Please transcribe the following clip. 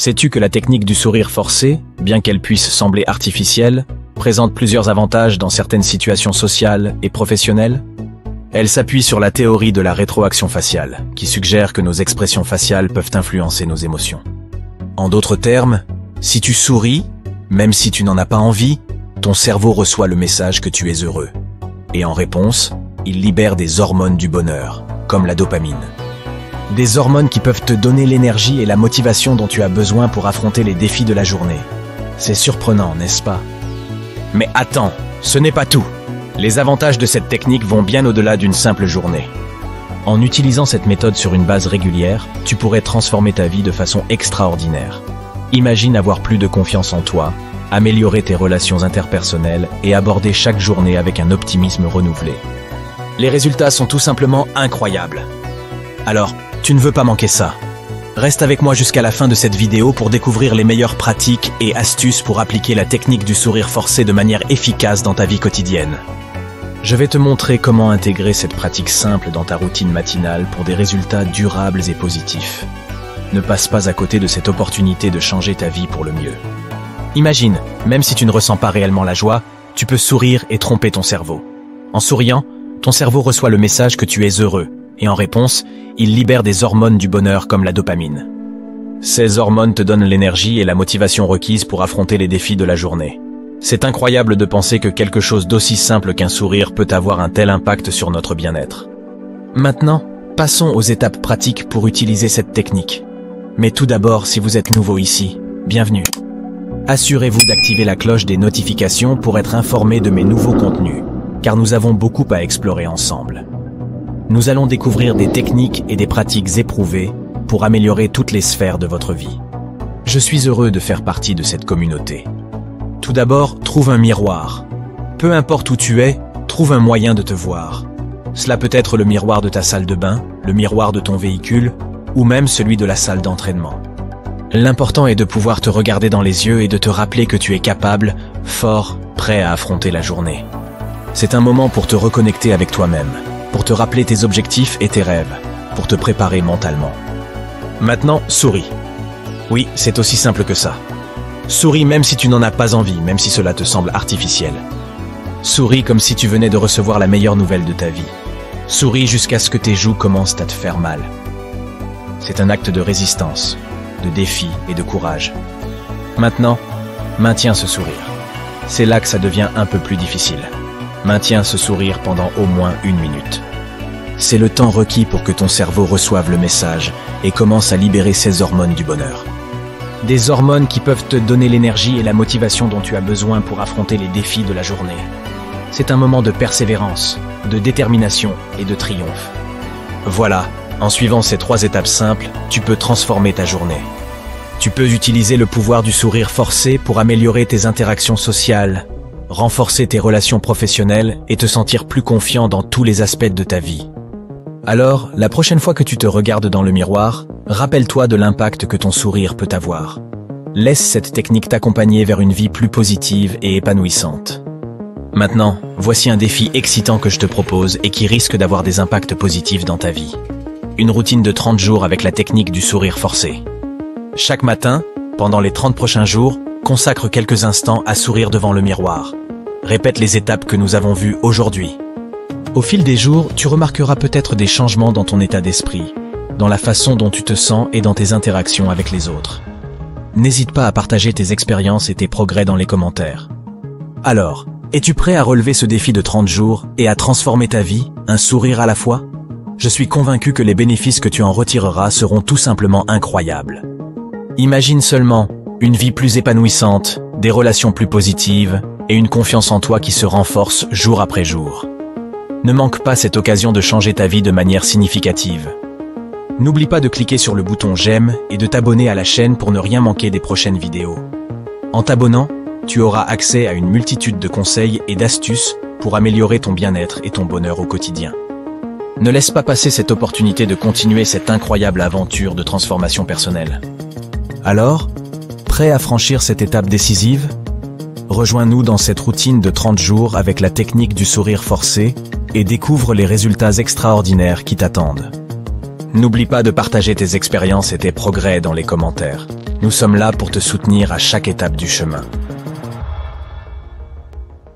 Sais-tu que la technique du sourire forcé, bien qu'elle puisse sembler artificielle, présente plusieurs avantages dans certaines situations sociales et professionnelles? Elle s'appuie sur la théorie de la rétroaction faciale, qui suggère que nos expressions faciales peuvent influencer nos émotions. En d'autres termes, si tu souris, même si tu n'en as pas envie, ton cerveau reçoit le message que tu es heureux. Et en réponse, il libère des hormones du bonheur, comme la dopamine. Des hormones qui peuvent te donner l'énergie et la motivation dont tu as besoin pour affronter les défis de la journée. C'est surprenant, n'est-ce pas? Mais attends, ce n'est pas tout. Les avantages de cette technique vont bien au-delà d'une simple journée. En utilisant cette méthode sur une base régulière, tu pourrais transformer ta vie de façon extraordinaire. Imagine avoir plus de confiance en toi, améliorer tes relations interpersonnelles et aborder chaque journée avec un optimisme renouvelé. Les résultats sont tout simplement incroyables. Alors, tu ne veux pas manquer ça. Reste avec moi jusqu'à la fin de cette vidéo pour découvrir les meilleures pratiques et astuces pour appliquer la technique du sourire forcé de manière efficace dans ta vie quotidienne. Je vais te montrer comment intégrer cette pratique simple dans ta routine matinale pour des résultats durables et positifs. Ne passe pas à côté de cette opportunité de changer ta vie pour le mieux. Imagine, même si tu ne ressens pas réellement la joie, tu peux sourire et tromper ton cerveau. En souriant, ton cerveau reçoit le message que tu es heureux, et en réponse, il libère des hormones du bonheur comme la dopamine. Ces hormones te donnent l'énergie et la motivation requises pour affronter les défis de la journée. C'est incroyable de penser que quelque chose d'aussi simple qu'un sourire peut avoir un tel impact sur notre bien-être. Maintenant, passons aux étapes pratiques pour utiliser cette technique. Mais tout d'abord, si vous êtes nouveau ici, bienvenue. Assurez-vous d'activer la cloche des notifications pour être informé de mes nouveaux contenus, car nous avons beaucoup à explorer ensemble. Nous allons découvrir des techniques et des pratiques éprouvées pour améliorer toutes les sphères de votre vie. Je suis heureux de faire partie de cette communauté. Tout d'abord, trouve un miroir. Peu importe où tu es, trouve un moyen de te voir. Cela peut être le miroir de ta salle de bain, le miroir de ton véhicule, ou même celui de la salle d'entraînement. L'important est de pouvoir te regarder dans les yeux et de te rappeler que tu es capable, fort, prêt à affronter la journée. C'est un moment pour te reconnecter avec toi-même, pour te rappeler tes objectifs et tes rêves, pour te préparer mentalement. Maintenant, souris. Oui, c'est aussi simple que ça. Souris même si tu n'en as pas envie, même si cela te semble artificiel. Souris comme si tu venais de recevoir la meilleure nouvelle de ta vie. Souris jusqu'à ce que tes joues commencent à te faire mal. C'est un acte de résistance, de défi et de courage. Maintenant, maintiens ce sourire. C'est là que ça devient un peu plus difficile. Maintiens ce sourire pendant au moins 1 minute. C'est le temps requis pour que ton cerveau reçoive le message et commence à libérer ses hormones du bonheur. Des hormones qui peuvent te donner l'énergie et la motivation dont tu as besoin pour affronter les défis de la journée. C'est un moment de persévérance, de détermination et de triomphe. Voilà, en suivant ces 3 étapes simples, tu peux transformer ta journée. Tu peux utiliser le pouvoir du sourire forcé pour améliorer tes interactions sociales, renforcer tes relations professionnelles et te sentir plus confiant dans tous les aspects de ta vie. Alors, la prochaine fois que tu te regardes dans le miroir, rappelle-toi de l'impact que ton sourire peut avoir. Laisse cette technique t'accompagner vers une vie plus positive et épanouissante. Maintenant, voici un défi excitant que je te propose et qui risque d'avoir des impacts positifs dans ta vie. Une routine de 30 jours avec la technique du sourire forcé. Chaque matin, pendant les 30 prochains jours, consacre quelques instants à sourire devant le miroir. Répète les étapes que nous avons vues aujourd'hui. Au fil des jours, tu remarqueras peut-être des changements dans ton état d'esprit, dans la façon dont tu te sens et dans tes interactions avec les autres. N'hésite pas à partager tes expériences et tes progrès dans les commentaires. Alors, es-tu prêt à relever ce défi de 30 jours et à transformer ta vie, un sourire à la fois? Je suis convaincu que les bénéfices que tu en retireras seront tout simplement incroyables. Imagine seulement une vie plus épanouissante, des relations plus positives et une confiance en toi qui se renforce jour après jour. Ne manque pas cette occasion de changer ta vie de manière significative. N'oublie pas de cliquer sur le bouton j'aime et de t'abonner à la chaîne pour ne rien manquer des prochaines vidéos. En t'abonnant, tu auras accès à une multitude de conseils et d'astuces pour améliorer ton bien-être et ton bonheur au quotidien. Ne laisse pas passer cette opportunité de continuer cette incroyable aventure de transformation personnelle. Alors, prêt à franchir cette étape décisive? Rejoins-nous dans cette routine de 30 jours avec la technique du sourire forcé et découvre les résultats extraordinaires qui t'attendent. N'oublie pas de partager tes expériences et tes progrès dans les commentaires. Nous sommes là pour te soutenir à chaque étape du chemin.